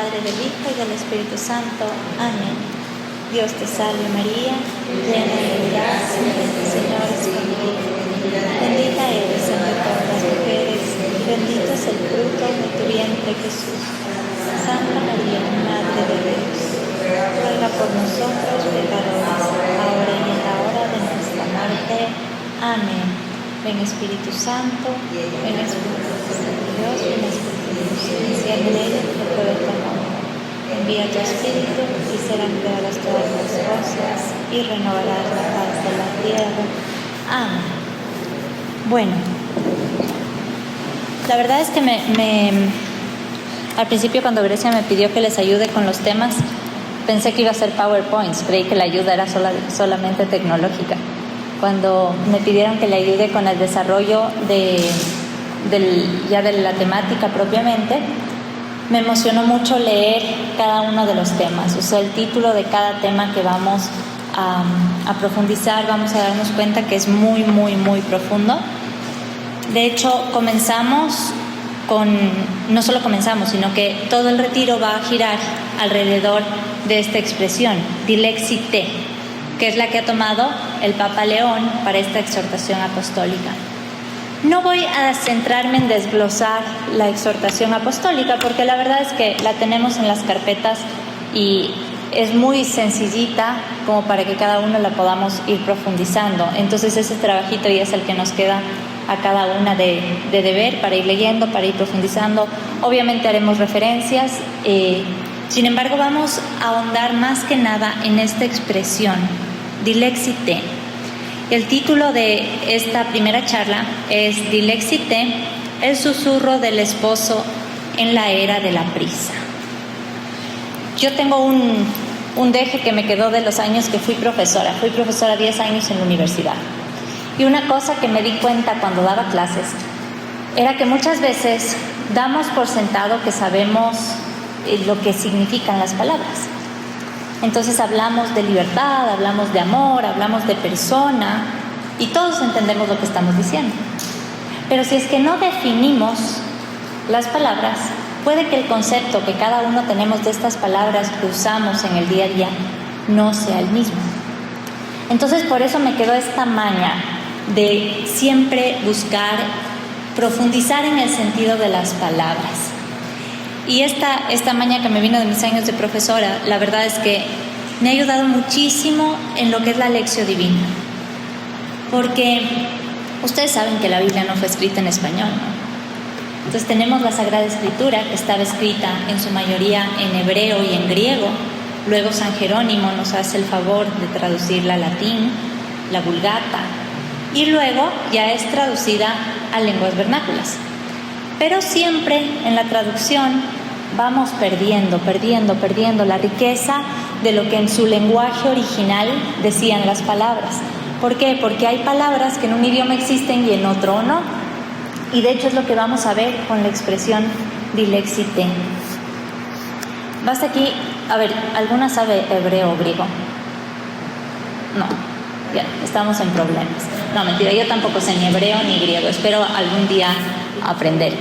Padre, del Hijo y del Espíritu Santo. Amén. Dios te salve María, llena de gracia, el Señor es contigo. Bendita eres entre todas las mujeres, y bendito es el fruto de tu vientre Jesús. Santa María, Madre de Dios, ruega por nosotros pecadores, ahora y en la hora de nuestra muerte. Amén. Ven Espíritu Santo, ven Espíritu de Dios, ven Espíritu de Dios. Enciende en ella el fuego de tu amor. Envía tu Espíritu y serán creadas todas las cosas y renovarás la faz de la tierra. Amén. Bueno, la verdad es que al principio cuando Grecia me pidió que les ayude con los temas, pensé que iba a ser PowerPoints, creí que la ayuda era solamente tecnológica. Cuando me pidieron que le ayude con el desarrollo de la temática propiamente, me emocionó mucho leer cada uno de los temas. O sea, el título de cada tema que vamos a profundizar, vamos a darnos cuenta que es muy, muy, muy profundo. De hecho, no solo comenzamos, sino que todo el retiro va a girar alrededor de esta expresión, Dilexite, que es la que ha tomado el Papa León para esta exhortación apostólica. No voy a centrarme en desglosar la exhortación apostólica, porque la verdad es que la tenemos en las carpetas y es muy sencillita como para que cada uno la podamos ir profundizando. Entonces ese trabajito ya es el que nos queda a cada una de deber para ir leyendo, para ir profundizando. Obviamente haremos referencias, sin embargo vamos a ahondar más que nada en esta expresión, Dilexite. El título de esta primera charla es Dilexite, el susurro del esposo en la era de la prisa. Yo tengo un deje que me quedó de los años que fui profesora 10 años en la universidad. Y una cosa que me di cuenta cuando daba clases era que muchas veces damos por sentado que sabemos lo que significan las palabras. Entonces hablamos de libertad, hablamos de amor, hablamos de persona y todos entendemos lo que estamos diciendo. Pero si es que no definimos las palabras, puede que el concepto que cada uno tenemos de estas palabras que usamos en el día a día no sea el mismo. Entonces por eso me quedó esta maña de siempre buscar profundizar en el sentido de las palabras. Y esta maña que me vino de mis años de profesora, la verdad es que me ha ayudado muchísimo en lo que es la lección divina. Porque ustedes saben que la Biblia no fue escrita en español, ¿no? Entonces tenemos la Sagrada Escritura, que estaba escrita en su mayoría en hebreo y en griego. Luego San Jerónimo nos hace el favor de traducirla al latín, la Vulgata, y luego ya es traducida a lenguas vernáculas. Pero siempre en la traducción vamos perdiendo la riqueza de lo que en su lenguaje original decían las palabras. ¿Por qué? Porque hay palabras que en un idioma existen y en otro no. Y de hecho es lo que vamos a ver con la expresión Dilexite. Basta aquí, a ver, ¿alguna sabe hebreo o griego? No, ya, estamos en problemas. No, mentira, yo tampoco sé ni hebreo ni griego, espero algún día aprender.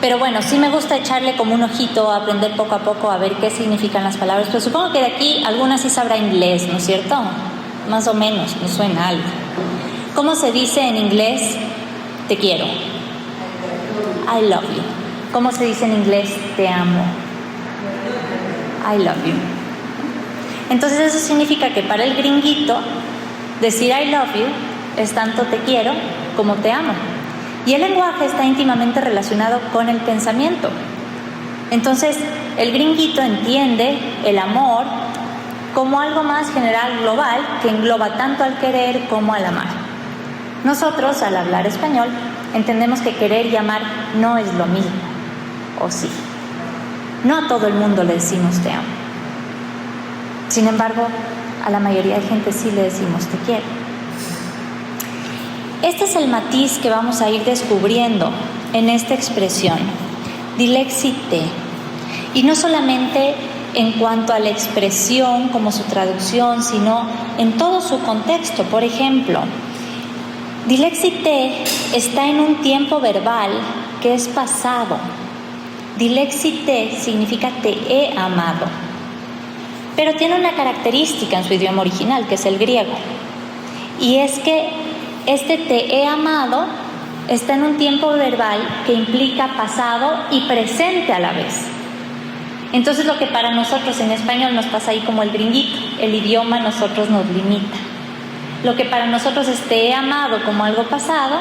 Pero bueno, sí me gusta echarle como un ojito, aprender poco a poco a ver qué significan las palabras. Pero supongo que de aquí algunas sí sabrá inglés, ¿no es cierto? Más o menos, me suena algo. ¿Cómo se dice en inglés te quiero? I love you. ¿Cómo se dice en inglés te amo? I love you. Entonces eso significa que para el gringuito decir I love you es tanto te quiero como te amo. Y el lenguaje está íntimamente relacionado con el pensamiento. Entonces, el gringuito entiende el amor como algo más general, global, que engloba tanto al querer como al amar. Nosotros, al hablar español, entendemos que querer y amar no es lo mismo, ¿o sí? No a todo el mundo le decimos te amo. Sin embargo, a la mayoría de gente sí le decimos te quiero. Este es el matiz que vamos a ir descubriendo en esta expresión, Dilexite. Y no solamente en cuanto a la expresión como su traducción, sino en todo su contexto. Por ejemplo, Dilexite está en un tiempo verbal que es pasado. Dilexite significa te he amado, pero tiene una característica en su idioma original, que es el griego, y es que este te he amado está en un tiempo verbal que implica pasado y presente a la vez. Entonces lo que para nosotros en español nos pasa ahí como el gringuito, el idioma a nosotros nos limita. Lo que para nosotros es te he amado como algo pasado,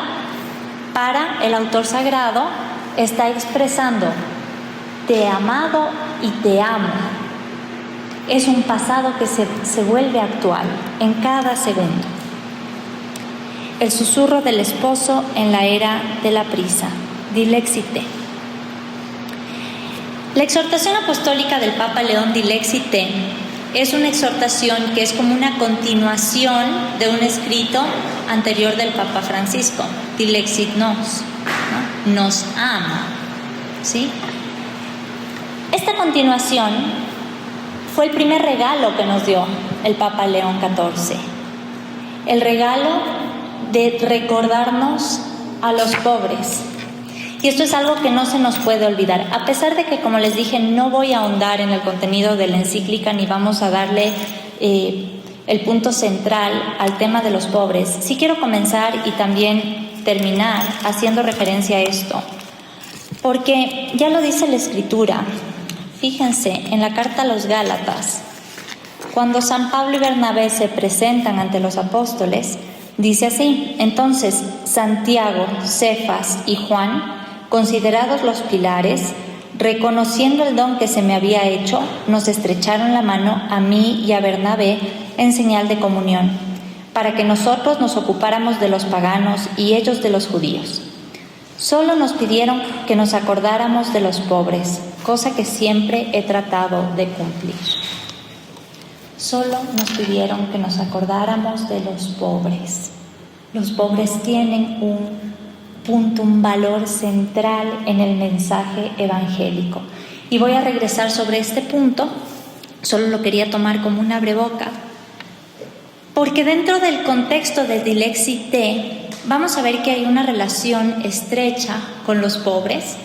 para el autor sagrado está expresando te he amado y te amo. Es un pasado que se vuelve actual en cada segundo. El susurro del esposo en la era de la prisa, Dilexite. La exhortación apostólica del Papa León Dilexite es una exhortación que es como una continuación de un escrito anterior del Papa Francisco, Dilexit nos, ¿no? Nos ama, ¿sí? Esta continuación fue el primer regalo que nos dio el Papa León XIV, el regalo de recordarnos a los pobres. Y esto es algo que no se nos puede olvidar, a pesar de que, como les dije, no voy a ahondar en el contenido de la encíclica ni vamos a darle el punto central al tema de los pobres. Sí quiero comenzar y también terminar haciendo referencia a esto, porque ya lo dice la Escritura. Fíjense, en la carta a los Gálatas, cuando San Pablo y Bernabé se presentan ante los apóstoles, dice así: entonces Santiago, Cefas y Juan, considerados los pilares, reconociendo el don que se me había hecho, nos estrecharon la mano a mí y a Bernabé en señal de comunión, para que nosotros nos ocupáramos de los paganos y ellos de los judíos. Solo nos pidieron que nos acordáramos de los pobres, cosa que siempre he tratado de cumplir. Solo nos pidieron que nos acordáramos de los pobres. Los pobres tienen un punto, un valor central en el mensaje evangélico. Y voy a regresar sobre este punto, solo lo quería tomar como un abreboca, porque dentro del contexto de Dilexite vamos a ver que hay una relación estrecha con los pobres,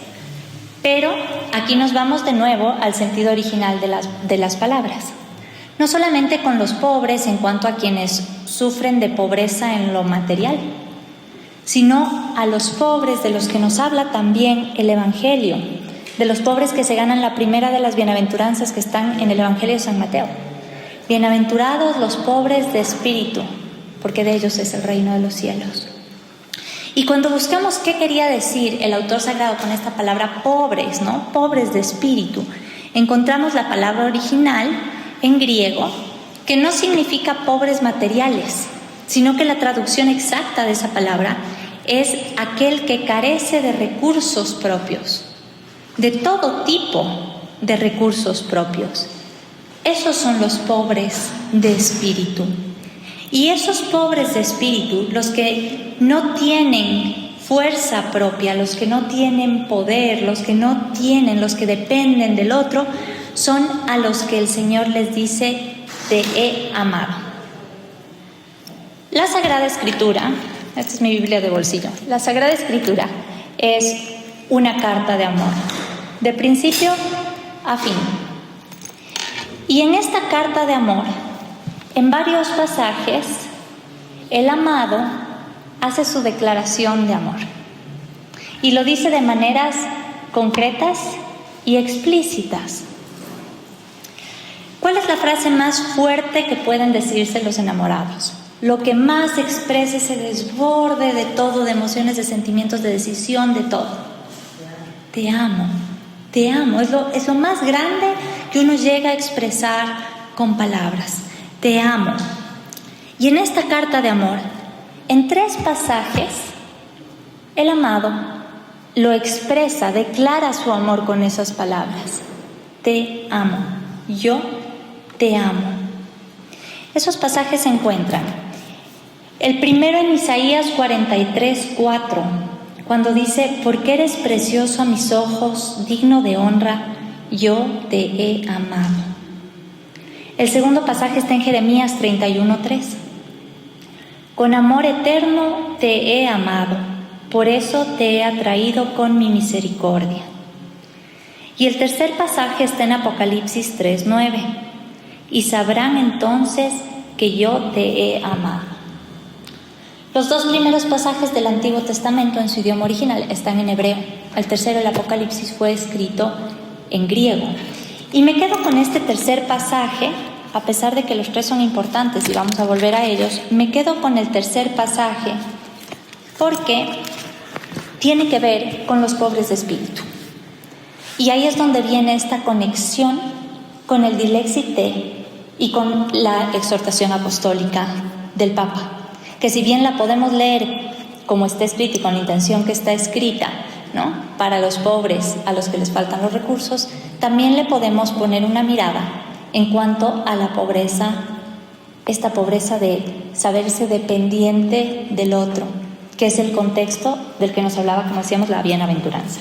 pero aquí nos vamos de nuevo al sentido original de las palabras. No solamente con los pobres en cuanto a quienes sufren de pobreza en lo material, sino a los pobres de los que nos habla también el Evangelio, de los pobres que se ganan la primera de las bienaventuranzas que están en el Evangelio de San Mateo. Bienaventurados los pobres de espíritu, porque de ellos es el reino de los cielos. Y cuando buscamos qué quería decir el autor sagrado con esta palabra pobres, ¿no? Pobres de espíritu, encontramos la palabra original en griego, que no significa pobres materiales, sino que la traducción exacta de esa palabra es aquel que carece de recursos propios, de todo tipo de recursos propios. Esos son los pobres de espíritu. Y esos pobres de espíritu, los que no tienen fuerza propia, los que no tienen poder, los que dependen del otro, son a los que el Señor les dice: te he amado. La Sagrada Escritura, esta es mi Biblia de bolsillo, la Sagrada Escritura es una carta de amor, de principio a fin. Y en esta carta de amor, en varios pasajes, el amado hace su declaración de amor. Y lo dice de maneras concretas y explícitas. ¿Cuál es la frase más fuerte que pueden decirse los enamorados? Lo que más expresa ese desborde de todo, de emociones, de sentimientos, de decisión, de todo. Te amo, te amo. Es lo más grande que uno llega a expresar con palabras. Te amo. Y en esta carta de amor, en 3 pasajes, el amado lo expresa, declara su amor con esas palabras. Te amo. Yo te amo. Esos pasajes se encuentran. El primero en Isaías 43:4, cuando dice: porque eres precioso a mis ojos, digno de honra, yo te he amado. El segundo pasaje está en Jeremías 31:3. Con amor eterno te he amado, por eso te he atraído con mi misericordia. Y el tercer pasaje está en Apocalipsis 3:9. Y sabrán entonces que yo te he amado. Los dos primeros pasajes del Antiguo Testamento en su idioma original están en hebreo. El tercero, el Apocalipsis, fue escrito en griego. Y me quedo con este tercer pasaje, a pesar de que los tres son importantes y vamos a volver a ellos, me quedo con el tercer pasaje porque tiene que ver con los pobres de espíritu. Y ahí es donde viene esta conexión con el Dilexit y con la exhortación apostólica del Papa, que si bien la podemos leer como está escrita y con la intención que está escrita, ¿no?, para los pobres a los que les faltan los recursos, también le podemos poner una mirada en cuanto a la pobreza, esta pobreza de saberse dependiente del otro, que es el contexto del que nos hablaba, como decíamos, la bienaventuranza.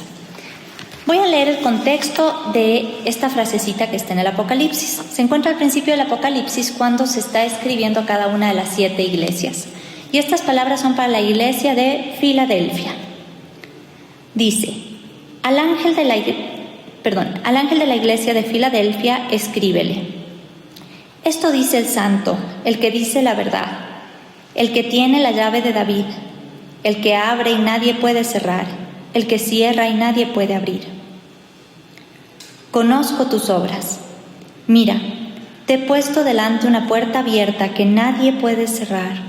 Voy a leer el contexto de esta frasecita que está en el Apocalipsis. Se encuentra al principio del Apocalipsis cuando se está escribiendo cada una de las 7 iglesias. Y estas palabras son para la iglesia de Filadelfia. Dice: al ángel de la iglesia de Filadelfia escríbele: esto dice el santo, el que dice la verdad, el que tiene la llave de David, el que abre y nadie puede cerrar, el que cierra y nadie puede abrir. Conozco tus obras. Mira, te he puesto delante una puerta abierta que nadie puede cerrar.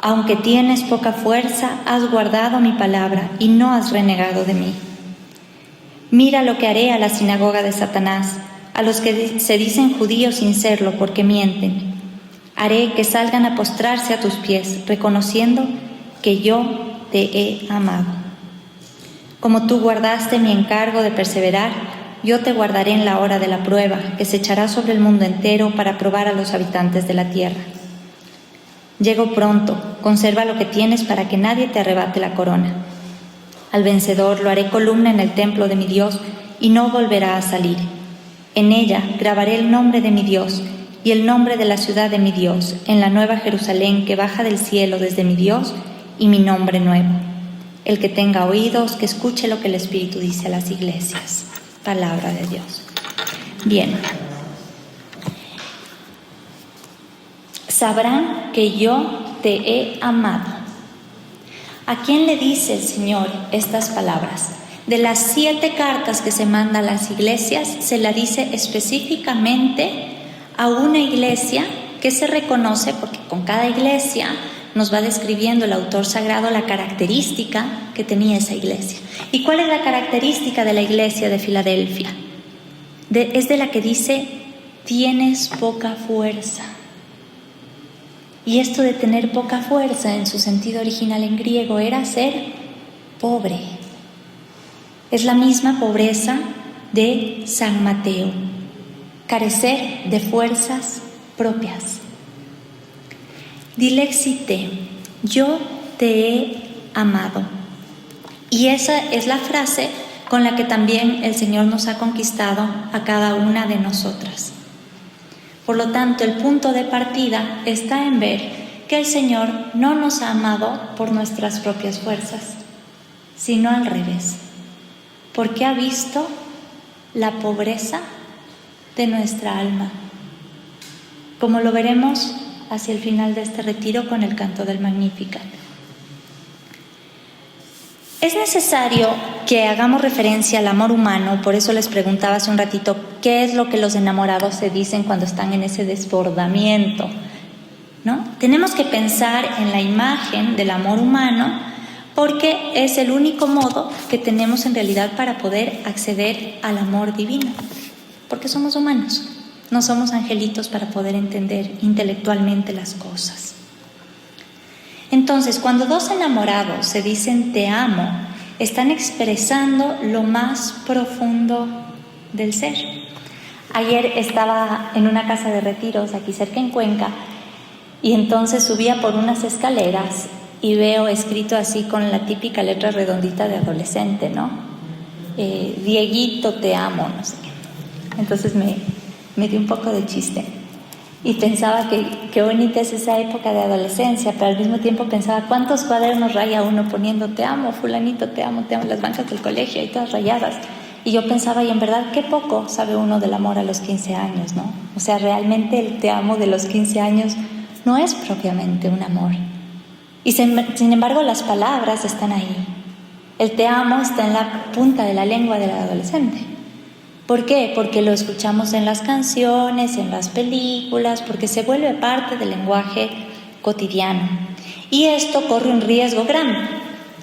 Aunque tienes poca fuerza, has guardado mi palabra y no has renegado de mí. Mira lo que haré a la sinagoga de Satanás, a los que se dicen judíos sin serlo porque mienten. Haré que salgan a postrarse a tus pies, reconociendo que yo te he amado. Como tú guardaste mi encargo de perseverar, yo te guardaré en la hora de la prueba, que se echará sobre el mundo entero para probar a los habitantes de la tierra. Llego pronto, conserva lo que tienes para que nadie te arrebate la corona. Al vencedor lo haré columna en el templo de mi Dios y no volverá a salir. En ella grabaré el nombre de mi Dios y el nombre de la ciudad de mi Dios, en la nueva Jerusalén que baja del cielo desde mi Dios, y mi nombre nuevo. El que tenga oídos, que escuche lo que el Espíritu dice a las iglesias. Palabra de Dios. Bien. Sabrán que yo te he amado. ¿A quién le dice el Señor estas palabras? De las 7 cartas que se mandan a las iglesias, se la dice específicamente a una iglesia que se reconoce, porque con cada iglesia nos va describiendo el autor sagrado la característica que tenía esa iglesia. ¿Y cuál es la característica de la iglesia de Filadelfia? Es de la que dice: tienes poca fuerza. Y esto de tener poca fuerza en su sentido original en griego era ser pobre. Es la misma pobreza de San Mateo, carecer de fuerzas propias. Dilexit, yo te he amado. Y esa es la frase con la que también el Señor nos ha conquistado a cada una de nosotras. Por lo tanto, el punto de partida está en ver que el Señor no nos ha amado por nuestras propias fuerzas, sino al revés, porque ha visto la pobreza de nuestra alma, como lo veremos hacia el final de este retiro con el canto del Magnificat. Es necesario que hagamos referencia al amor humano, por eso les preguntaba hace un ratito qué es lo que los enamorados se dicen cuando están en ese desbordamiento, ¿no? Tenemos que pensar en la imagen del amor humano porque es el único modo que tenemos en realidad para poder acceder al amor divino, porque somos humanos, no somos angelitos para poder entender intelectualmente las cosas. Entonces, cuando 2 enamorados se dicen te amo, están expresando lo más profundo del ser. Ayer estaba en una casa de retiros aquí cerca en Cuenca y entonces subía por unas escaleras y veo escrito así con la típica letra redondita de adolescente, ¿no? Dieguito, te amo, no sé qué. Entonces me dio un poco de chiste. Y pensaba que qué bonita es esa época de adolescencia, pero al mismo tiempo pensaba cuántos cuadernos raya uno poniendo te amo, fulanito, te amo, las bancas del colegio y todas rayadas. Y yo pensaba, y en verdad, qué poco sabe uno del amor a los 15 años, ¿no? O sea, realmente el te amo de los 15 años no es propiamente un amor. Y sin embargo, las palabras están ahí. El te amo está en la punta de la lengua del adolescente. ¿Por qué? Porque lo escuchamos en las canciones, en las películas, porque se vuelve parte del lenguaje cotidiano. Y esto corre un riesgo grande.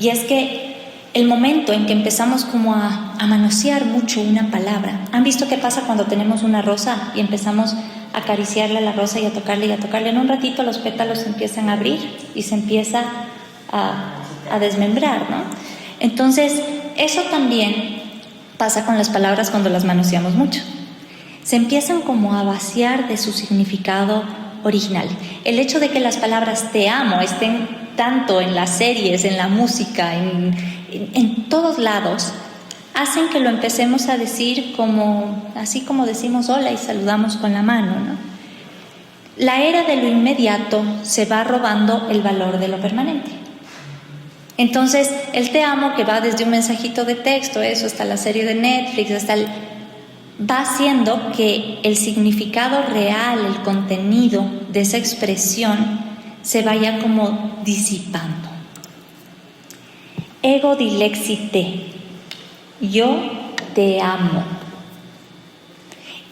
Y es que el momento en que empezamos como a manosear mucho una palabra. ¿Han visto qué pasa cuando tenemos una rosa y empezamos a acariciarle a la rosa y a tocarle y a tocarle? En un ratito los pétalos se empiezan a abrir y se empieza a desmembrar, ¿no? Entonces, eso también pasa con las palabras cuando las manoseamos mucho. Se empiezan como a vaciar de su significado original. El hecho de que las palabras te amo estén tanto en las series, en la música, en todos lados, hacen que lo empecemos a decir así como decimos hola y saludamos con la mano, ¿no? La era de lo inmediato se va robando el valor de lo permanente. Entonces, el te amo, que va desde un mensajito de texto, eso, hasta la serie de Netflix, va haciendo que el significado real, el contenido de esa expresión se vaya como disipando. Ego dilexite, yo te amo.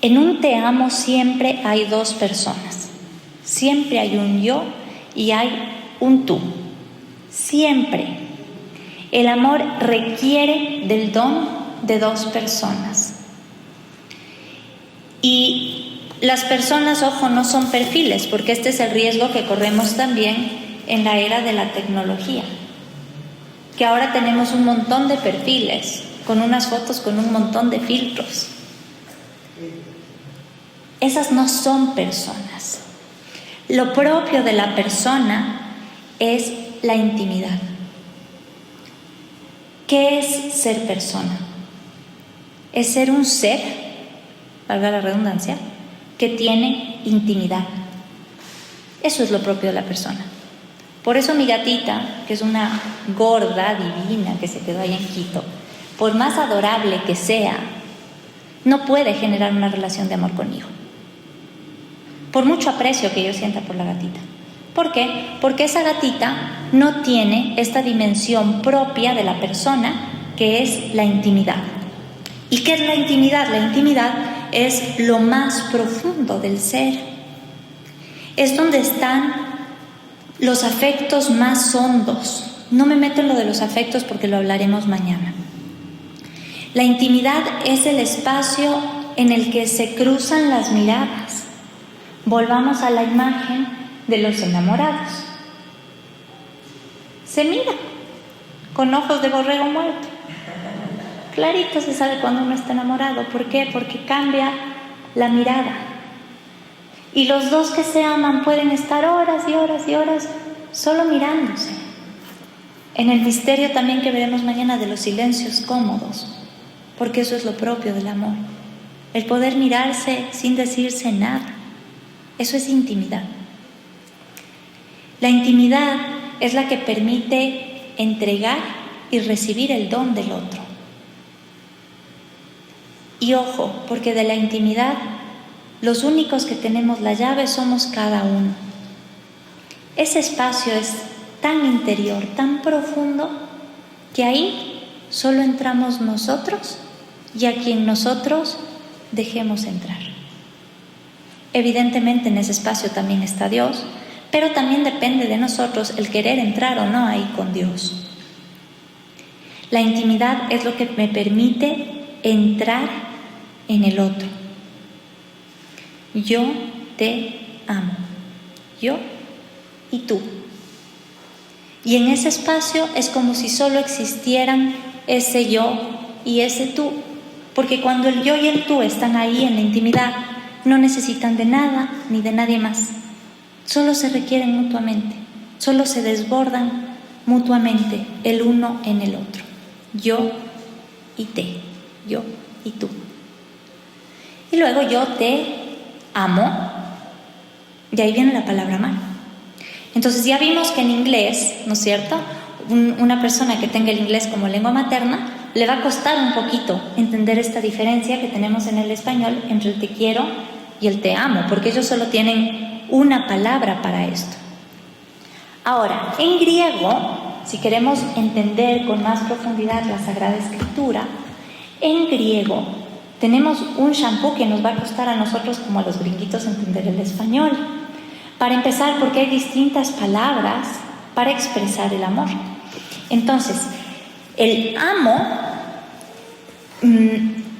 En un te amo siempre hay dos personas. Siempre hay un yo y hay un tú. Siempre. El amor requiere del don de dos personas. Y las personas, ojo, no son perfiles, porque este es el riesgo que corremos también en la era de la tecnología. Que ahora tenemos un montón de perfiles, con unas fotos con un montón de filtros. Esas no son personas. Lo propio de la persona es la intimidad. ¿Qué es ser persona? Es ser un ser, valga la redundancia, que tiene intimidad. Eso es lo propio de la persona. Por eso mi gatita, que es una gorda divina que se quedó allá en Quito, por más adorable que sea, no puede generar una relación de amor conmigo. Por mucho aprecio que yo sienta por la gatita. ¿Por qué? Porque esa gatita no tiene esta dimensión propia de la persona, que es la intimidad. ¿Y qué es la intimidad? La intimidad es lo más profundo del ser. Es donde están los afectos más hondos. No me meto en lo de los afectos porque lo hablaremos mañana. La intimidad es el espacio en el que se cruzan las miradas. Volvamos a la imagen de los enamorados. Se mira con ojos de borrego muerto. Clarito se sabe cuando uno está enamorado. ¿Por qué? Porque cambia la mirada. Y los dos que se aman pueden estar horas y horas y horas solo mirándose. En el misterio también que veremos mañana de los silencios cómodos, porque eso es lo propio del amor. El poder mirarse sin decirse nada. Eso es intimidad. La intimidad es la que permite entregar y recibir el don del otro. Y ojo, porque de la intimidad, los únicos que tenemos la llave somos cada uno. Ese espacio es tan interior, tan profundo, que ahí solo entramos nosotros y a quien nosotros dejemos entrar. Evidentemente en ese espacio también está Dios, pero también depende de nosotros el querer entrar o no ahí con Dios. La intimidad es lo que me permite entrar en el otro. Yo te amo, yo y tú. Y en ese espacio es como si solo existieran ese yo y ese tú, porque cuando el yo y el tú están ahí en la intimidad, no necesitan de nada ni de nadie más. Solo se requieren mutuamente, solo se desbordan mutuamente el uno en el otro. Yo y te, yo y tú. Y luego yo te amo, y ahí viene la palabra amar. Entonces ya vimos que en inglés, ¿no es cierto?, una persona que tenga el inglés como lengua materna le va a costar un poquito entender esta diferencia que tenemos en el español entre el te quiero y el te amo, porque ellos solo tienen una palabra para esto. Ahora, en griego, si queremos entender con más profundidad la Sagrada Escritura, en griego tenemos un shampoo que nos va a costar a nosotros como a los gringuitos entender el español. Para empezar, porque hay distintas palabras para expresar el amor. Entonces, el amo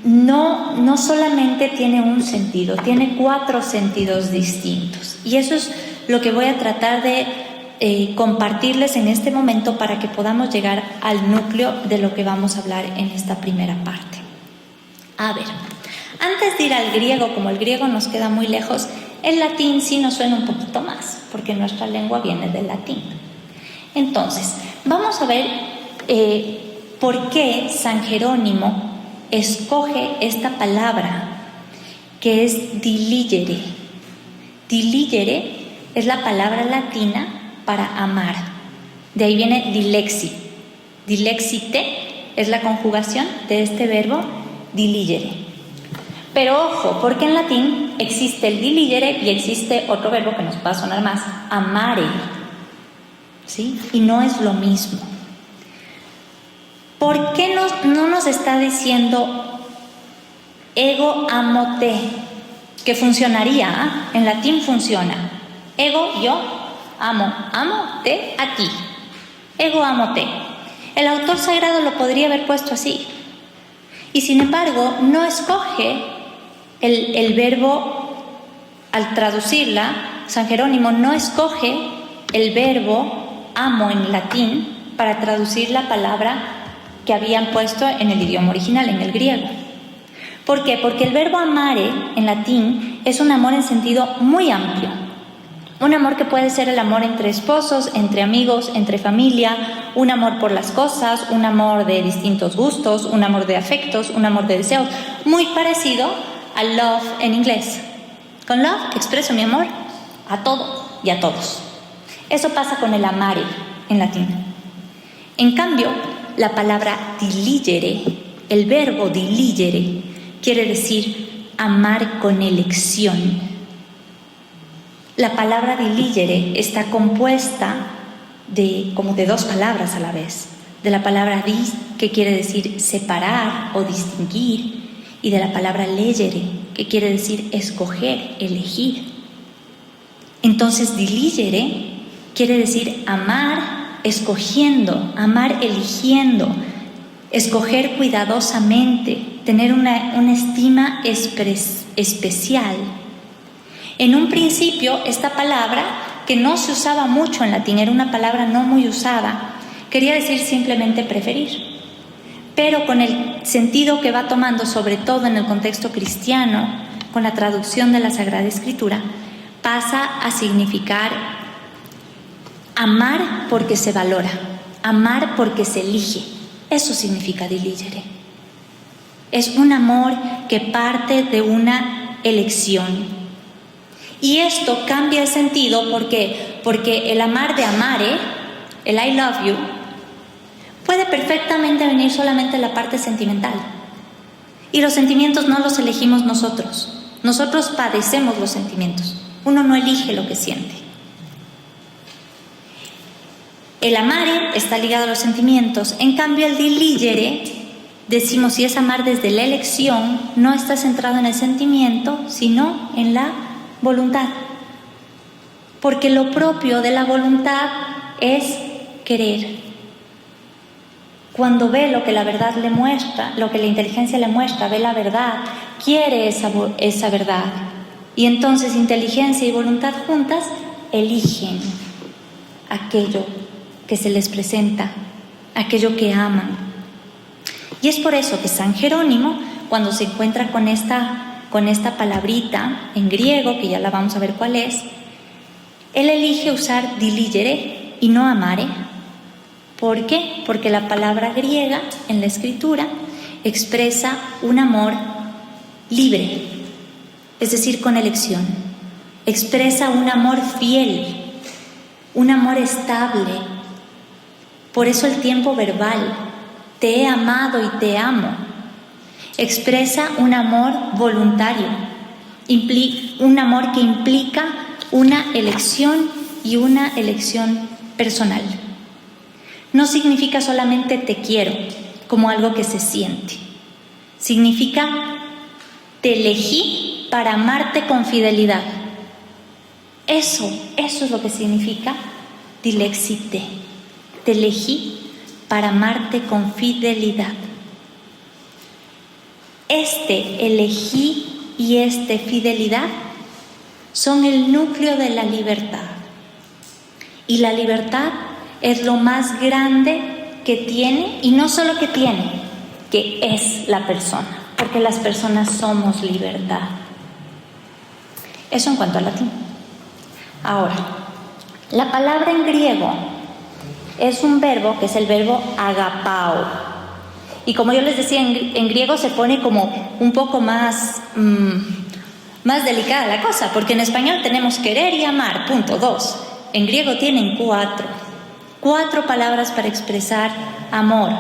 no solamente tiene un sentido, tiene 4 sentidos distintos. Y eso es lo que voy a tratar de compartirles en este momento para que podamos llegar al núcleo de lo que vamos a hablar en esta primera parte. A ver, antes de ir al griego, como el griego nos queda muy lejos, el latín sí nos suena un poquito más, porque nuestra lengua viene del latín. Entonces, vamos a ver por qué San Jerónimo escoge esta palabra que es diligere. Diligere es la palabra latina para amar. De ahí viene dilexi. Dilexite es la conjugación de este verbo diligere. Pero ojo, porque en latín existe el diligere y existe otro verbo que nos va a sonar más, amare, ¿sí? Y no es lo mismo. ¿Por qué no nos está diciendo ego amo te? Que funcionaría, en latín funciona. Ego, yo, amo te a ti. Ego amo te. El autor sagrado lo podría haber puesto así. Y sin embargo, no escoge el verbo, al traducirla, San Jerónimo no escoge el verbo amo en latín para traducir la palabra que habían puesto en el idioma original, en el griego. ¿Por qué? Porque el verbo amare en latín es un amor en sentido muy amplio. Un amor que puede ser el amor entre esposos, entre amigos, entre familia, un amor por las cosas, un amor de distintos gustos, un amor de afectos, un amor de deseos, muy parecido al love en inglés. Con love expreso mi amor a todo y a todos. Eso pasa con el amare en latín. En cambio, la palabra diligere, el verbo diligere, quiere decir amar con elección. La palabra diligere está compuesta como de 2 palabras a la vez. De la palabra dis, que quiere decir separar o distinguir, y de la palabra legere, que quiere decir escoger, elegir. Entonces, diligere quiere decir amar escogiendo, amar eligiendo, escoger cuidadosamente, tener una estima especial. En un principio, esta palabra, que no se usaba mucho en latín, era una palabra no muy usada, quería decir simplemente preferir. Pero con el sentido que va tomando, sobre todo en el contexto cristiano, con la traducción de la Sagrada Escritura, pasa a significar amar porque se valora, amar porque se elige. Eso significa diligere. Es un amor que parte de una elección. Y esto cambia el sentido porque el amar de amare, el I love you, puede perfectamente venir solamente de la parte sentimental. Y los sentimientos no los elegimos nosotros. Nosotros padecemos los sentimientos. Uno no elige lo que siente. El amare está ligado a los sentimientos. En cambio, el diligere, decimos, si es amar desde la elección, no está centrado en el sentimiento, sino en la voluntad. Porque lo propio de la voluntad es querer. Cuando ve lo que la verdad le muestra, lo que la inteligencia le muestra, ve la verdad, quiere esa verdad. Y entonces inteligencia y voluntad juntas eligen aquello que se les presenta, aquello que aman. Y es por eso que San Jerónimo, cuando se encuentra con esta palabrita en griego, que ya la vamos a ver cuál es, él elige usar diligere y no amare. ¿Por qué? Porque la palabra griega en la escritura expresa un amor libre, es decir, con elección. Expresa un amor fiel, un amor estable. Por eso el tiempo verbal, te he amado y te amo. Expresa un amor voluntario, un amor que implica una elección y una elección personal. No significa solamente te quiero, como algo que se siente. Significa te elegí para amarte con fidelidad. Eso es lo que significa dilexite. Te elegí para amarte con fidelidad. Elegí y fidelidad son el núcleo de la libertad. Y la libertad es lo más grande que tiene, y no solo que tiene, que es la persona, porque las personas somos libertad. Eso en cuanto al latín. Ahora, la palabra en griego es un verbo que es el verbo agapao. Y como yo les decía, en griego se pone como un poco más delicada la cosa, porque en español tenemos querer y amar, punto, 2. En griego tienen 4 palabras para expresar amor.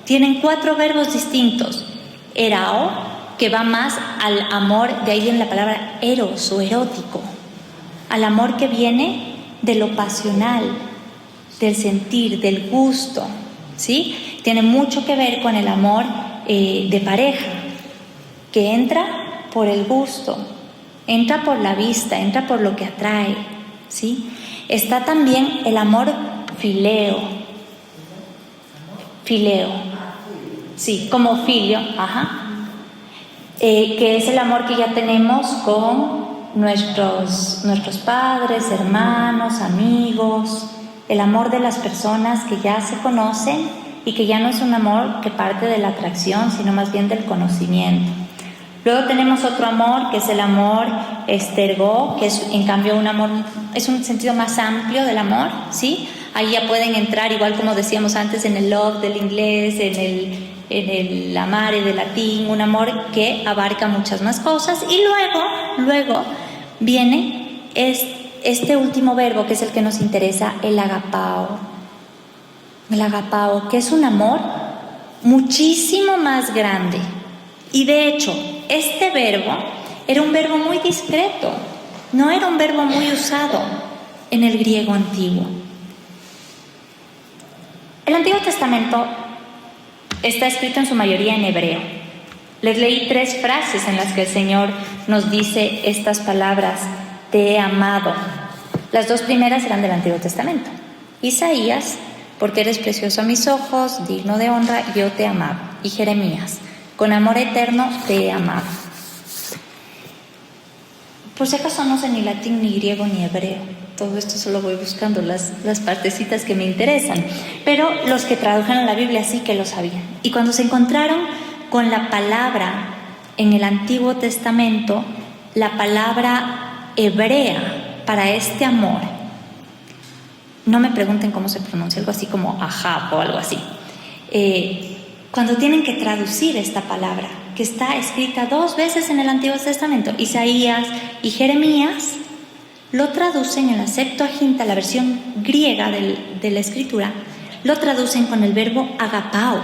Tienen 4 verbos distintos. Erao, que va más al amor, de ahí viene la palabra eros o erótico, al amor que viene de lo pasional, del sentir, del gusto, ¿sí? Tiene mucho que ver con el amor de pareja, que entra por el gusto, entra por la vista, entra por lo que atrae, ¿sí? Está también el amor fileo, sí, como filio, que es el amor que ya tenemos con nuestros padres, hermanos, amigos, el amor de las personas que ya se conocen y que ya no es un amor que parte de la atracción, sino más bien del conocimiento. Luego tenemos otro amor, que es el amor estergó, que es en cambio un amor, es un sentido más amplio del amor, ¿sí? Ahí ya pueden entrar, igual como decíamos antes, en el love del inglés, en el amare del latín, un amor que abarca muchas más cosas. Y luego viene este último verbo, que es el que nos interesa, el agapao. El agapao, que es un amor muchísimo más grande. Y de hecho, este verbo era un verbo muy discreto, no era un verbo muy usado en el griego antiguo. El Antiguo Testamento está escrito en su mayoría en hebreo. Les leí 3 frases en las que el Señor nos dice estas palabras: te he amado. Las 2 primeras eran del Antiguo Testamento. Isaías: porque eres precioso a mis ojos, digno de honra, yo te amaba. Y Jeremías: con amor eterno te he amado. Por si acaso no sé ni latín, ni griego, ni hebreo. Todo esto solo voy buscando las partecitas que me interesan. Pero los que tradujeron la Biblia sí que lo sabían. Y cuando se encontraron con la palabra en el Antiguo Testamento, la palabra hebrea para este amor, no me pregunten cómo se pronuncia, algo así como ahab o algo así. Cuando tienen que traducir esta palabra, que está escrita 2 veces en el Antiguo Testamento, Isaías y Jeremías, lo traducen en la Septuaginta, la versión griega de la escritura, lo traducen con el verbo agapao.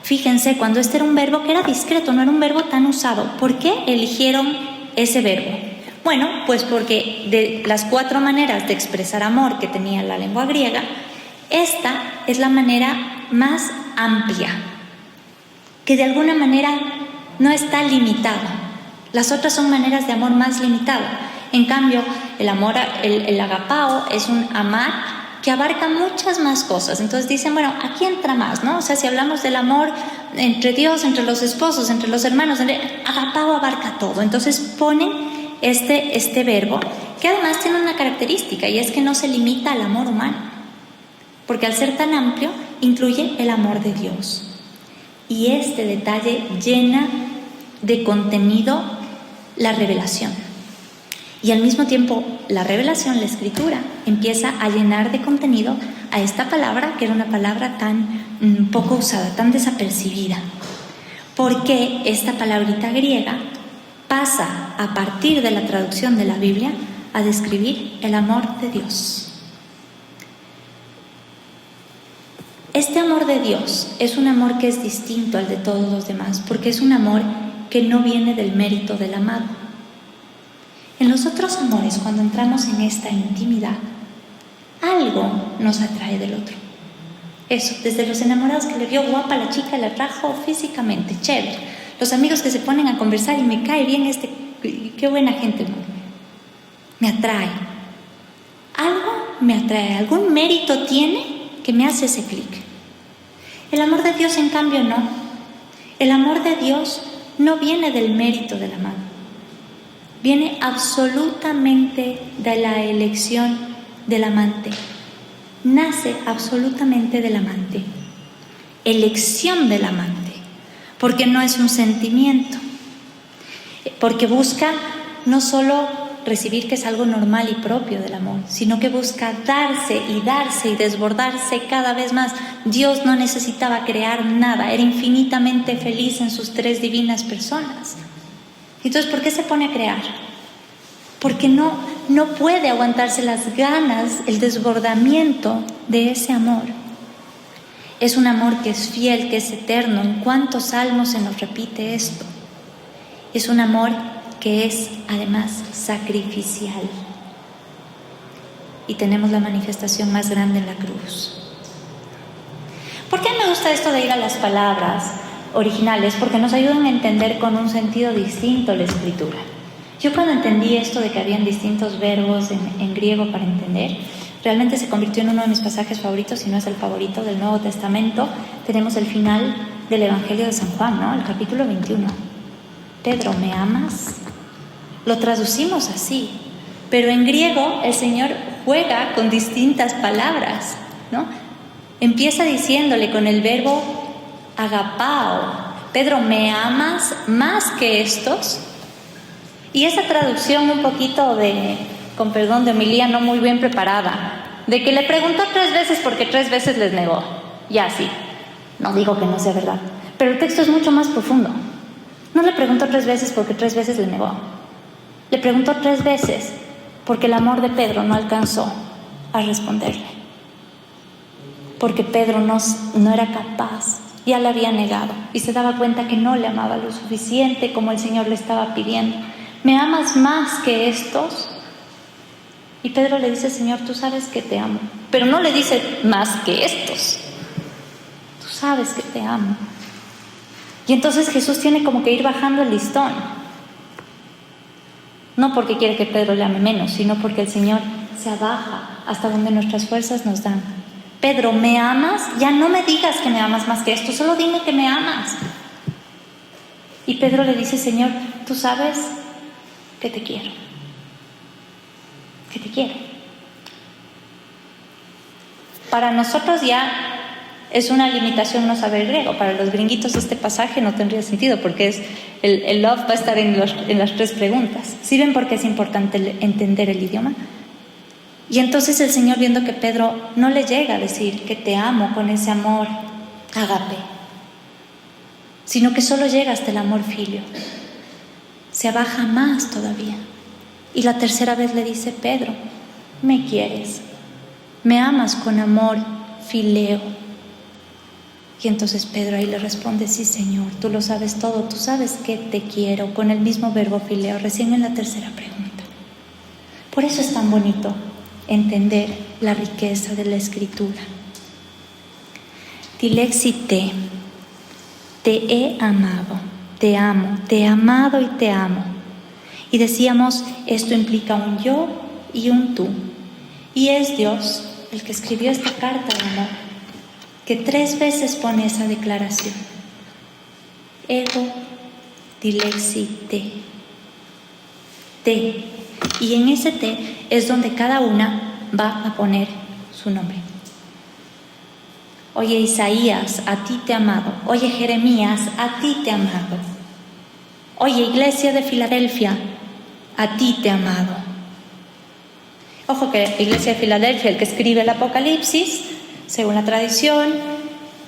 Fíjense, cuando este era un verbo que era discreto, no era un verbo tan usado. ¿Por qué eligieron ese verbo? Bueno, pues porque de las 4 maneras de expresar amor que tenía la lengua griega, esta es la manera más amplia, que de alguna manera no está limitada. Las otras son maneras de amor más limitadas. En cambio, el agapao es un amar que abarca muchas más cosas. Entonces dicen, bueno, aquí entra más, ¿no? O sea, si hablamos del amor entre Dios, entre los esposos, entre los hermanos, agapao abarca todo. Entonces ponen este verbo, que además tiene una característica, y es que no se limita al amor humano, porque al ser tan amplio, incluye el amor de Dios. Y este detalle llena de contenido la revelación. Y al mismo tiempo, la revelación, la escritura, empieza a llenar de contenido a esta palabra, que era una palabra tan poco usada, tan desapercibida. Porque esta palabrita griega pasa, a partir de la traducción de la Biblia, a describir el amor de Dios. este amor de Dios es un amor que es distinto al de todos los demás, porque es un amor que no viene del mérito del amado. En los otros amores, cuando entramos en esta intimidad, algo nos atrae del otro. Eso, desde los enamorados que le vio guapa a la chica, la atrajo físicamente, chévere. Los amigos que se ponen a conversar y me cae bien qué buena gente, ¿no? Me atrae. Algo me atrae, algún mérito tiene que me hace ese clic. El amor de Dios, en cambio, no. El amor de Dios no viene del mérito del amado. Viene absolutamente de la elección del amante. Nace absolutamente del amante. Elección del amante. Porque no es un sentimiento. Porque busca no solo recibir, que es algo normal y propio del amor, sino que busca darse y desbordarse cada vez más. Dios no necesitaba crear nada, era infinitamente feliz en sus tres divinas personas. Entonces, ¿por qué se pone a crear? Porque no puede aguantarse las ganas, el desbordamiento de ese amor. Es un amor que es fiel, que es eterno. ¿En cuántos salmos se nos repite esto? Es un amor que es además sacrificial. Y tenemos la manifestación más grande en la cruz. ¿Por qué me gusta esto de ir a las palabras originales? Porque nos ayudan a entender con un sentido distinto la escritura. Yo cuando entendí esto de que habían distintos verbos en griego para entender, realmente se convirtió en uno de mis pasajes favoritos, si no es el favorito del Nuevo Testamento. Tenemos el final del Evangelio de San Juan, ¿no? El capítulo 21. Pedro, ¿me amas? Lo traducimos así, pero en griego el Señor juega con distintas palabras, ¿no? Empieza diciéndole con el verbo agapao: Pedro, ¿me amas más que estos? Y esa traducción un poquito con perdón de homilía no muy bien preparada, de que le preguntó 3 veces porque 3 veces les negó. Ya sí, no digo que no sea verdad, pero el texto es mucho más profundo. No le preguntó 3 veces porque 3 veces le negó. Le preguntó 3 veces porque el amor de Pedro no alcanzó a responderle. Porque Pedro no era capaz, ya le había negado y se daba cuenta que no le amaba lo suficiente como el Señor le estaba pidiendo. ¿Me amas más que estos? Y Pedro le dice: Señor, tú sabes que te amo. Pero no le dice más que estos. Tú sabes que te amo. Y entonces Jesús tiene como que ir bajando el listón. No porque quiere que Pedro le ame menos, sino porque el Señor se abaja hasta donde nuestras fuerzas nos dan. Pedro, ¿me amas? Ya no me digas que me amas más que esto, solo dime que me amas. Y Pedro le dice: Señor, tú sabes que te quiero. Que te quiero. Para nosotros ya es una limitación no saber griego. Para los gringuitos este pasaje no tendría sentido, porque el love va a estar en las 3 preguntas. ¿Sí ven por qué es importante entender el idioma? Y entonces el Señor, viendo que Pedro no le llega a decir que te amo con ese amor ágape, sino que solo llega hasta el amor filio, se abaja más todavía. Y la 3ª vez le dice: Pedro, ¿me quieres? ¿Me amas con amor fileo? Y entonces Pedro ahí le responde: sí, Señor, tú lo sabes todo, tú sabes que te quiero, con el mismo verbo fileo, recién en la 3ª pregunta. Por eso es tan bonito entender la riqueza de la escritura. Dilexite, te he amado, te amo, te he amado y te amo. Y decíamos, esto implica un yo y un tú. Y es Dios el que escribió esta carta de amor, que 3 veces pone esa declaración. Ego dilexite, te. Y en ese te es donde cada una va a poner su nombre. Oye, Isaías, a ti te he amado. Oye, Jeremías, a ti te he amado. Oye, Iglesia de Filadelfia, a ti te he amado. Ojo que la Iglesia de Filadelfia, el que escribe el Apocalipsis, según la tradición,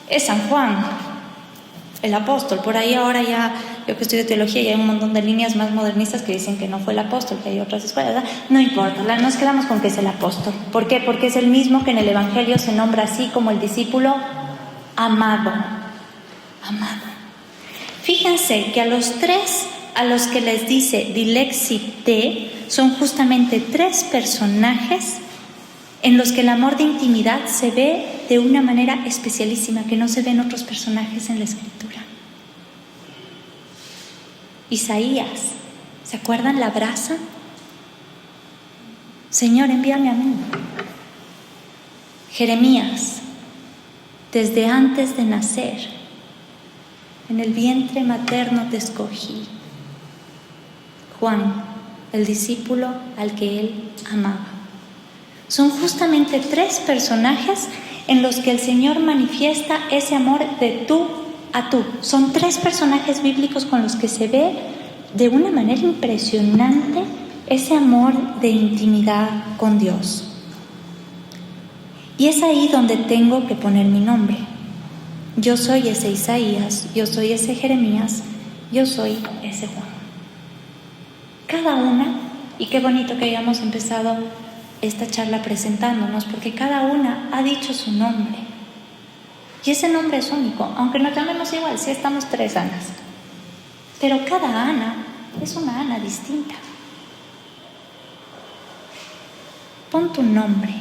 es San Juan, el apóstol. Por ahí ahora ya, yo que estudio teología, ya hay un montón de líneas más modernistas que dicen que no fue el apóstol, que hay otras escuelas, ¿verdad? No importa, nos quedamos con que es el apóstol. ¿Por qué? Porque es el mismo que en el Evangelio se nombra así como el discípulo amado. Amado. Fíjense que a los tres a los que les dice Dilexit te son justamente tres personajes en los que el amor de intimidad se ve de una manera especialísima que no se ve en otros personajes en la Escritura. Isaías, ¿se acuerdan la brasa? Señor, envíame a mí. Jeremías, desde antes de nacer, en el vientre materno te escogí. Juan, el discípulo al que él amaba. Son justamente tres personajes en los que el Señor manifiesta ese amor de tú a tú. Son tres personajes bíblicos con los que se ve de una manera impresionante ese amor de intimidad con Dios. Y es ahí donde tengo que poner mi nombre. Yo soy ese Isaías, yo soy ese Jeremías, yo soy ese Juan. Cada una, y qué bonito que hayamos empezado esta charla presentándonos, porque cada una ha dicho su nombre. Y ese nombre es único, aunque nos llamemos igual, si estamos tres Anas. Pero cada Ana es una Ana distinta. Pon tu nombre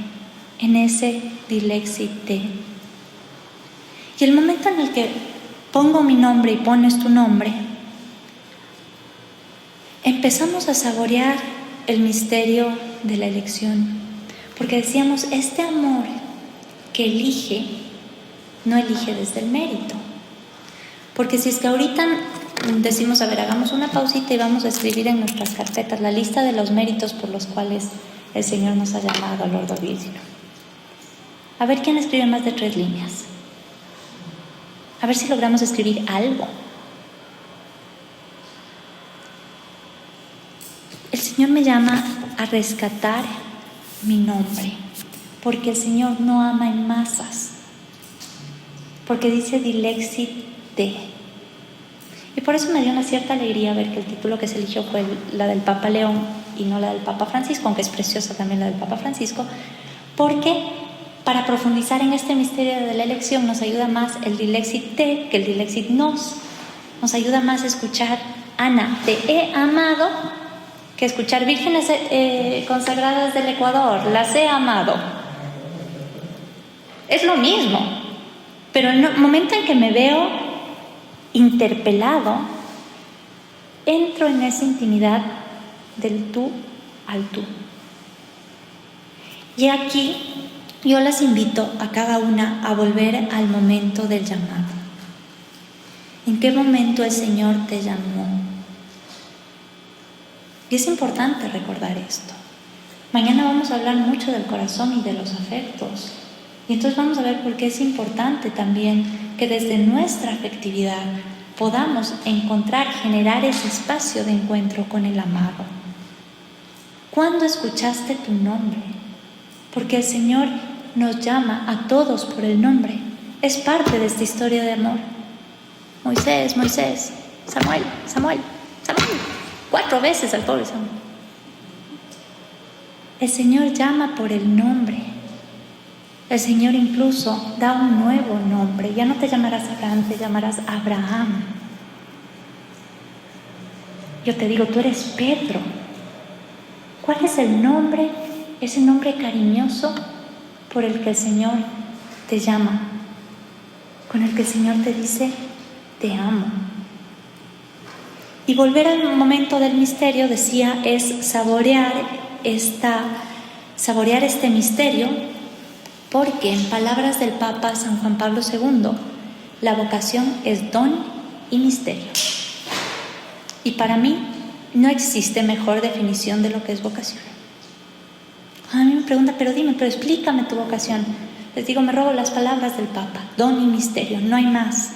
en ese Dilexit te. Y el momento en el que pongo mi nombre y pones tu nombre, empezamos a saborear el misterio de la elección. Porque decíamos, este amor que elige, no elige desde el mérito. Porque si es que ahorita decimos, a ver, hagamos una pausita y vamos a escribir en nuestras carpetas la lista de los méritos por los cuales el Señor nos ha llamado al Lord Virgin. A ver quién escribe más de 3 líneas. A ver si logramos escribir algo. El Señor me llama a rescatar mi nombre, porque el Señor no ama en masas, porque dice Dilexit te. Y por eso me dio una cierta alegría ver que el título que se eligió fue la del Papa León y no la del Papa Francisco, aunque es preciosa también la del Papa Francisco, porque para profundizar en este misterio de la elección nos ayuda más el Dilexit te que el Dilexit nos. Nos ayuda más a escuchar Ana, te he amado, que escuchar vírgenes consagradas del Ecuador, las he amado. Es lo mismo, pero en el momento en que me veo interpelado, entro en esa intimidad del tú al tú. Y aquí yo las invito a cada una a volver al momento del llamado. ¿En qué momento el Señor te llamó? Y es importante recordar esto. Mañana vamos a hablar mucho del corazón y de los afectos. Y entonces vamos a ver por qué es importante también que desde nuestra afectividad podamos encontrar, generar ese espacio de encuentro con el amado. ¿Cuándo escuchaste tu nombre? Porque el Señor nos llama a todos por el nombre. Es parte de esta historia de amor. Moisés, Moisés, Samuel, Samuel, Samuel. 4 veces al pobre Samuel. El Señor llama por el nombre. El Señor incluso da un nuevo nombre. Ya no te llamarás Abraham, te llamarás Abraham. Yo te digo, tú eres Pedro. ¿Cuál es el nombre? Ese nombre cariñoso por el que el Señor te llama, con el que el Señor te dice, te amo. Y volver al momento del misterio, decía, es saborear este misterio, porque en palabras del Papa San Juan Pablo II, la vocación es don y misterio. Y para mí no existe mejor definición de lo que es vocación. A mí me preguntan, pero explícame tu vocación. Les digo, me robo las palabras del Papa, don y misterio, no hay más.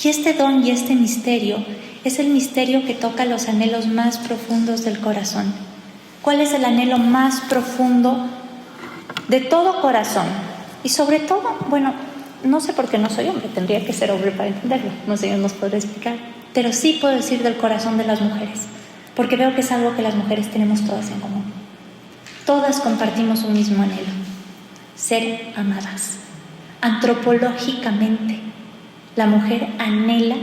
Y este don y este misterio es el misterio que toca los anhelos más profundos del corazón. ¿Cuál es el anhelo más profundo de todo corazón? Y sobre todo, bueno, no sé por qué no soy hombre, tendría que ser hombre para entenderlo, no sé, nos podrá explicar, pero sí puedo decir del corazón de las mujeres, porque veo que es algo que las mujeres tenemos todas en común. Todas compartimos un mismo anhelo, ser amadas. Antropológicamente, la mujer anhela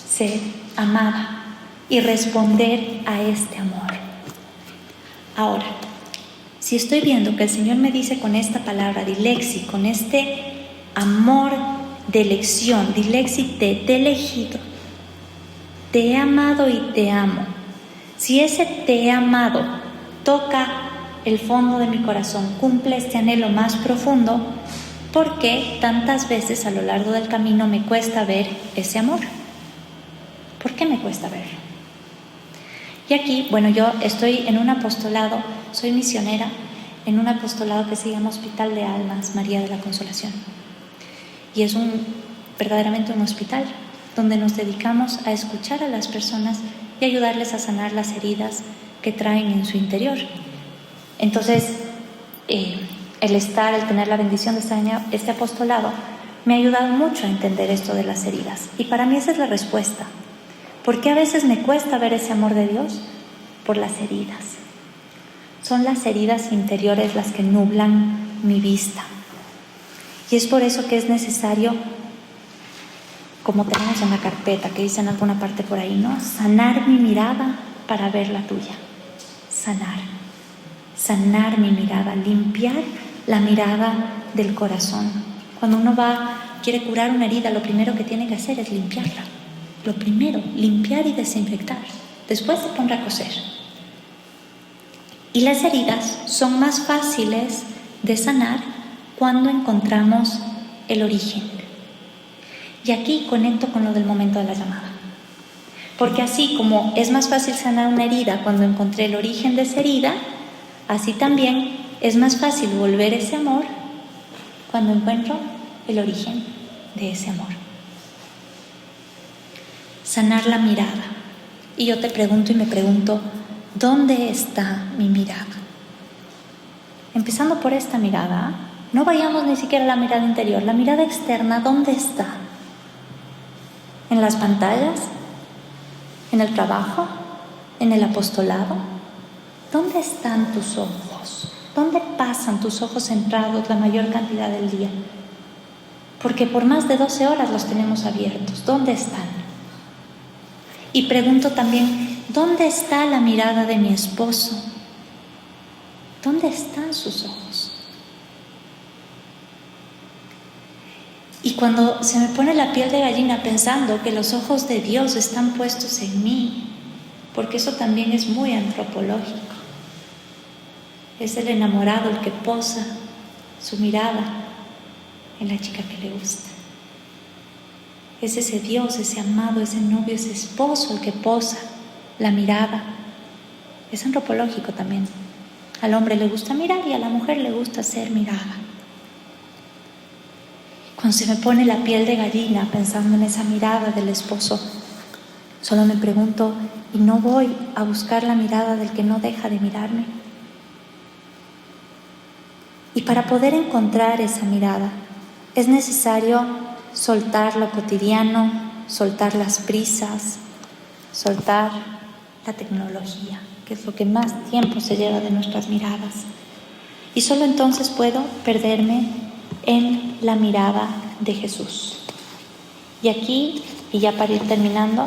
ser amada y responder a este amor. Ahora, si estoy viendo que el Señor me dice con esta palabra, dilexi, con este amor de elección, dilexi te he elegido, te he amado y te amo. Si ese te he amado toca el fondo de mi corazón, cumple este anhelo más profundo, ¿por qué tantas veces a lo largo del camino me cuesta ver ese amor? ¿Por qué me cuesta verlo? Y aquí, bueno, yo estoy en un apostolado, soy misionera en un apostolado que se llama Hospital de Almas María de la Consolación. Y es verdaderamente un hospital donde nos dedicamos a escuchar a las personas y ayudarles a sanar las heridas que traen en su interior. Entonces, el tener la bendición de estar en este apostolado me ha ayudado mucho a entender esto de las heridas. Y para mí esa es la respuesta. ¿Por qué a veces me cuesta ver ese amor de Dios? Por las heridas. Son las heridas interiores las que nublan mi vista. Y es por eso que es necesario, como tenemos en la carpeta, que dice en alguna parte por ahí, ¿no? Sanar mi mirada para ver la tuya. Sanar mi mirada, limpiar la mirada del corazón. Cuando uno quiere curar una herida, lo primero que tiene que hacer es limpiarla. Lo primero, limpiar y desinfectar. Después se pondrá a coser. Y las heridas son más fáciles de sanar cuando encontramos el origen. Y aquí conecto con lo del momento de la llamada. Porque así como es más fácil sanar una herida cuando encontré el origen de esa herida, así también es más fácil volver ese amor cuando encuentro el origen de ese amor. Sanar la mirada. Y yo te pregunto y me pregunto, ¿dónde está mi mirada? Empezando por esta mirada, no vayamos ni siquiera a la mirada interior, la mirada externa, ¿dónde está? ¿En las pantallas? ¿En el trabajo? ¿En el apostolado? ¿Dónde están tus ojos? ¿Dónde pasan tus ojos centrados la mayor cantidad del día? Porque por más de 12 horas los tenemos abiertos. ¿Dónde están? Y pregunto también, ¿dónde está la mirada de mi esposo? ¿Dónde están sus ojos? Y cuando se me pone la piel de gallina pensando que los ojos de Dios están puestos en mí, porque eso también es muy antropológico. Es el enamorado el que posa su mirada en la chica que le gusta. Es ese Dios, ese amado, ese novio, ese esposo el que posa la mirada. Es antropológico también. Al hombre le gusta mirar y a la mujer le gusta ser mirada. Cuando se me pone la piel de gallina pensando en esa mirada del esposo, solo me pregunto, ¿y no voy a buscar la mirada del que no deja de mirarme? Y para poder encontrar esa mirada, es necesario soltar lo cotidiano, soltar las prisas, soltar la tecnología, que es lo que más tiempo se lleva de nuestras miradas. Y solo entonces puedo perderme en la mirada de Jesús. Y aquí, y ya para ir terminando,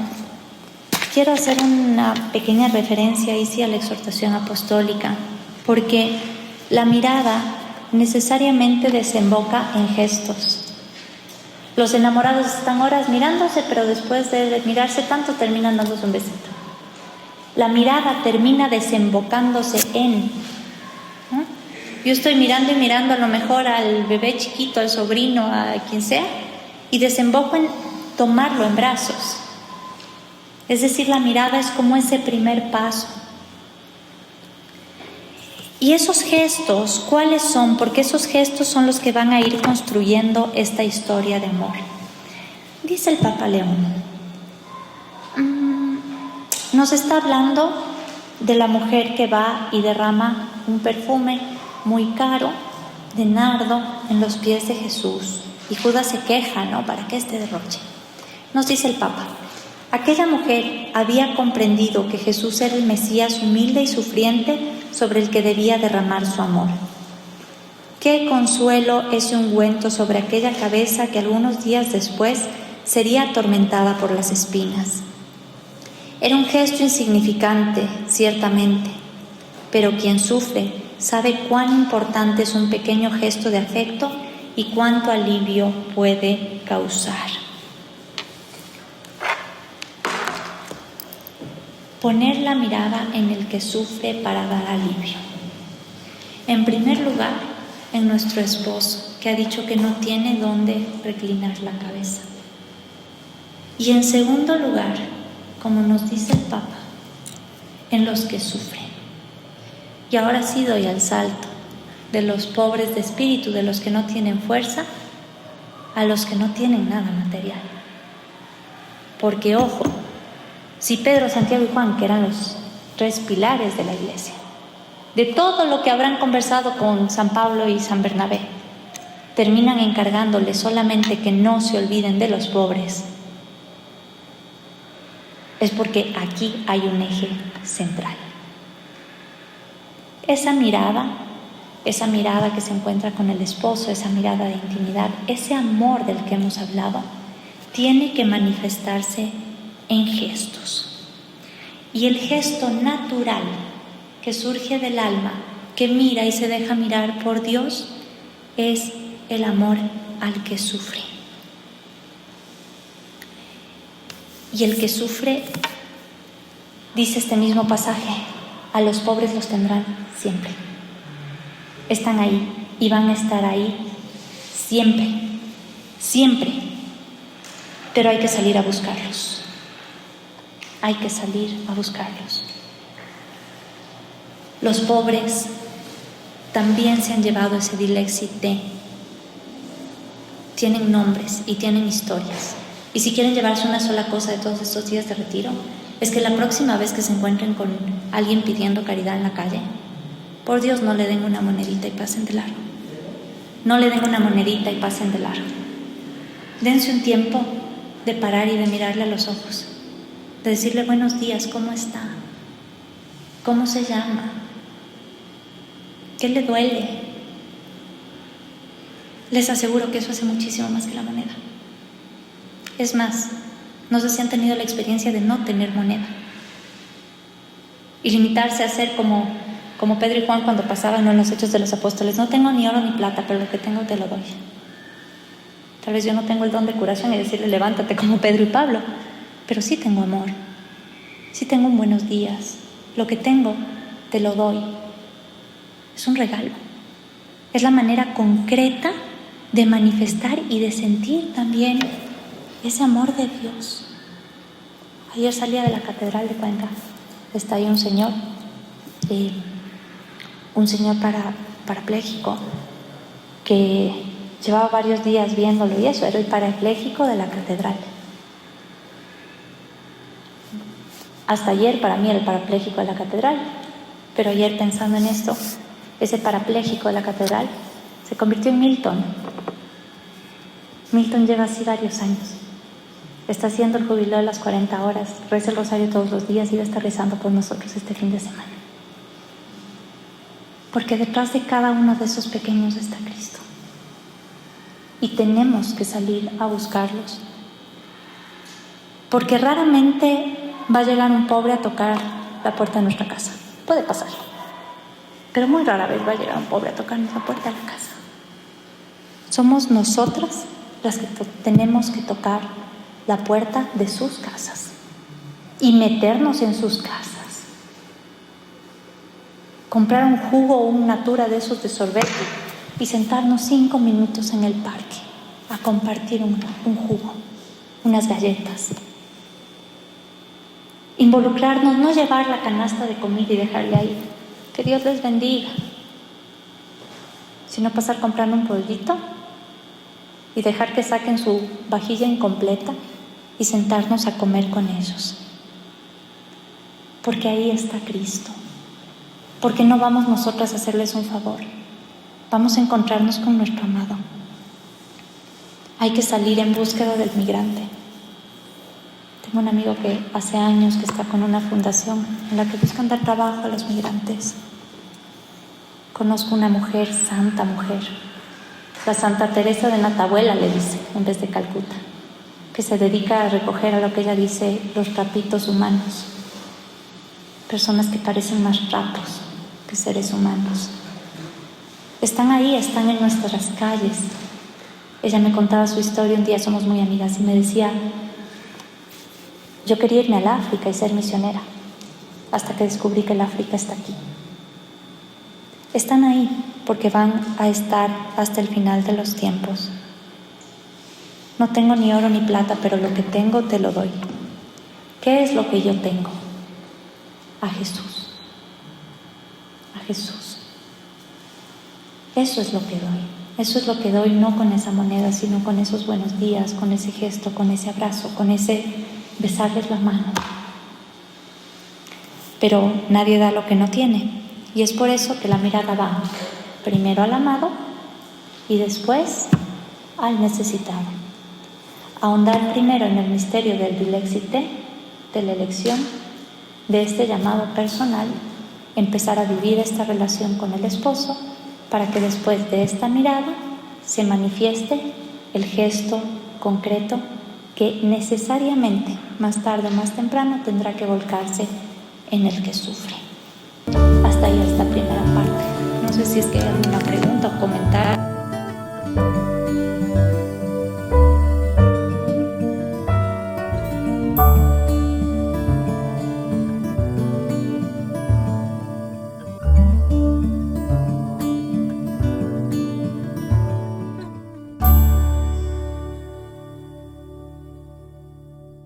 quiero hacer una pequeña referencia ahí sí a la exhortación apostólica, porque la mirada necesariamente desemboca en gestos. Los enamorados están horas mirándose, pero después de mirarse tanto terminan dándose un besito. La mirada termina desembocándose en, ¿no? Yo estoy mirando y mirando a lo mejor al bebé chiquito, al sobrino, a quien sea, y desemboco en tomarlo en brazos. Es decir, la mirada es como ese primer paso. ¿Y esos gestos cuáles son? Porque esos gestos son los que van a ir construyendo esta historia de amor. Dice el Papa León, nos está hablando de la mujer que va y derrama un perfume muy caro de nardo en los pies de Jesús. Y Judas se queja, ¿no? ¿Para qué este derroche? Nos dice el Papa, aquella mujer había comprendido que Jesús era el Mesías humilde y sufriente sobre el que debía derramar su amor. Qué consuelo ese ungüento sobre aquella cabeza que algunos días después sería atormentada por las espinas. Era un gesto insignificante, ciertamente, pero quien sufre sabe cuán importante es un pequeño gesto de afecto y cuánto alivio puede causar. Poner la mirada en el que sufre para dar alivio. En primer lugar, en nuestro esposo, que ha dicho que no tiene dónde reclinar la cabeza. Y en segundo lugar, como nos dice el Papa, en los que sufren. Y ahora sí doy al salto de los pobres de espíritu, de los que no tienen fuerza, a los que no tienen nada material. Porque, ojo, si Pedro, Santiago y Juan, que eran los 3 pilares de la iglesia, de todo lo que habrán conversado con San Pablo y San Bernabé, terminan encargándole solamente que no se olviden de los pobres, es porque aquí hay un eje central. Esa mirada que se encuentra con el esposo, esa mirada de intimidad, ese amor del que hemos hablado, tiene que manifestarse en gestos. Y el gesto natural que surge del alma, que mira y se deja mirar por Dios, es el amor al que sufre. Y el que sufre, dice este mismo pasaje, a los pobres los tendrán siempre. Están ahí y van a estar ahí siempre, siempre. Pero hay que salir a buscarlos. Hay que salir a buscarlos. Los pobres también se han llevado ese Dilexit de. Tienen nombres y tienen historias. Y si quieren llevarse una sola cosa de todos estos días de retiro, es que la próxima vez que se encuentren con alguien pidiendo caridad en la calle, por Dios, no le den una monedita y pasen de largo. No le den una monedita y pasen de largo. Dense un tiempo de parar y de mirarle a los ojos, de decirle buenos días, ¿cómo está? ¿Cómo se llama? ¿Qué le duele? Les aseguro que eso hace muchísimo más que la moneda. Es más, no sé si han tenido la experiencia de no tener moneda y limitarse a ser como Pedro y Juan cuando pasaban en los Hechos de los Apóstoles. No tengo ni oro ni plata, pero lo que tengo te lo doy. Tal vez yo no tengo el don de curación y decirle levántate como Pedro y Pablo, pero sí tengo amor, sí tengo un buenos días. Lo que tengo te lo doy. Es un regalo. Es la manera concreta de manifestar y de sentir también ese amor de Dios. Ayer salía de la Catedral de Cuenca. Está ahí un señor parapléjico que llevaba varios días viéndolo y eso, era el parapléjico de la catedral. Hasta ayer para mí era el parapléjico de la catedral, pero ayer pensando en esto, ese parapléjico de la catedral se convirtió en Milton. Milton lleva así varios años. Está haciendo el jubileo de las 40 horas, reza el rosario todos los días y va a estar rezando por nosotros este fin de semana. Porque detrás de cada uno de esos pequeños está Cristo. Y tenemos que salir a buscarlos. Porque raramente va a llegar un pobre a tocar la puerta de nuestra casa. Puede pasar. Pero muy rara vez va a llegar un pobre a tocarnos la puerta de la casa. Somos nosotras las que tenemos que tocar la puerta de sus casas y meternos en sus casas. Comprar un jugo o un natura de esos de sorbete y sentarnos 5 minutos en el parque a compartir un jugo, unas galletas. Involucrarnos, no llevar la canasta de comida y dejarle ahí. Que Dios les bendiga. Sino pasar comprando un pollito y dejar que saquen su vajilla incompleta y sentarnos a comer con ellos. Porque ahí está Cristo. Porque no vamos nosotras a hacerles un favor. Vamos a encontrarnos con nuestro amado. Hay que salir en búsqueda del migrante. Tengo un amigo que hace años que está con una fundación en la que buscan dar trabajo a los migrantes. Conozco una mujer, santa mujer, la Santa Teresa de Natabuela le dice, en vez de Calcuta, que se dedica a recoger, a lo que ella dice, los trapitos humanos. Personas que parecen más trapos que seres humanos. Están ahí, están en nuestras calles. Ella me contaba su historia, un día somos muy amigas, y me decía, yo quería irme al África y ser misionera, hasta que descubrí que el África está aquí. Están ahí porque van a estar hasta el final de los tiempos. No tengo ni oro ni plata, pero lo que tengo te lo doy. ¿Qué es lo que yo tengo? A Jesús. A Jesús. Eso es lo que doy. Eso es lo que doy, no con esa moneda, sino con esos buenos días, con ese gesto, con ese abrazo, con ese besarles la mano. Pero nadie da lo que no tiene. Y es por eso que la mirada va primero al amado y después al necesitado. Ahondar primero en el misterio del dilexité, de la elección, de este llamado personal, empezar a vivir esta relación con el esposo, para que después de esta mirada se manifieste el gesto concreto que necesariamente, más tarde o más temprano, tendrá que volcarse en el que sufre. Hasta ahí esta primera parte. No sé si es que hay alguna pregunta o comentario.